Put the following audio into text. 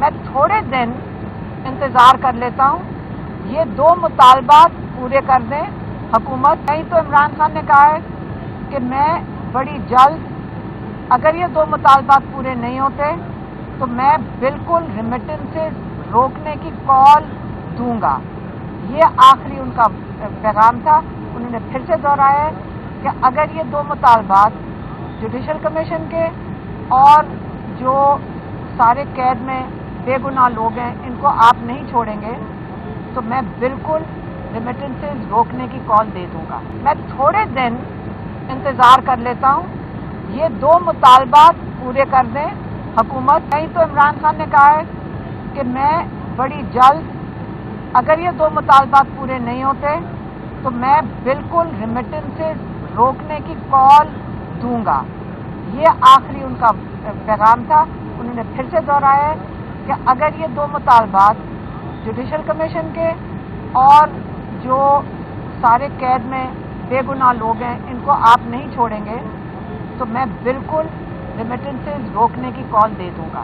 मैं थोड़े दिन इंतज़ार कर लेता हूँ, ये 2 मुतालबात पूरे कर दें हुकूमत। नहीं तो इमरान खान ने कहा है कि मैं बड़ी जल्द, अगर ये 2 मुतालबात पूरे नहीं होते तो मैं बिल्कुल रेमिटेंसेस रोकने की कॉल दूंगा। ये आखिरी उनका पैगाम था। उन्होंने फिर से दोहराया है कि अगर ये 2 मुतालबात जुडिशल कमीशन के और जो सारे कैद में बेगुनाह लोग हैं इनको आप नहीं छोड़ेंगे तो मैं बिल्कुल रेमिटेंसेस रोकने की कॉल दे दूंगा। मैं थोड़े दिन इंतज़ार कर लेता हूँ, ये 2 मुतालबात पूरे कर दें हुकूमत। नहीं तो इमरान खान ने कहा है कि मैं बड़ी जल्द, अगर ये 2 मुतालबात पूरे नहीं होते तो मैं बिल्कुल रेमिटेंसेस रोकने की कॉल दूंगा। ये आखिरी उनका पैगाम था। उन्होंने फिर से दोहराया है कि अगर ये 2 मुतालबात जुडिशल कमीशन के और जो सारे कैद में बेगुनाह लोग हैं इनको आप नहीं छोड़ेंगे तो मैं बिल्कुल रेमिटेंसेस रोकने की कॉल दे दूंगा।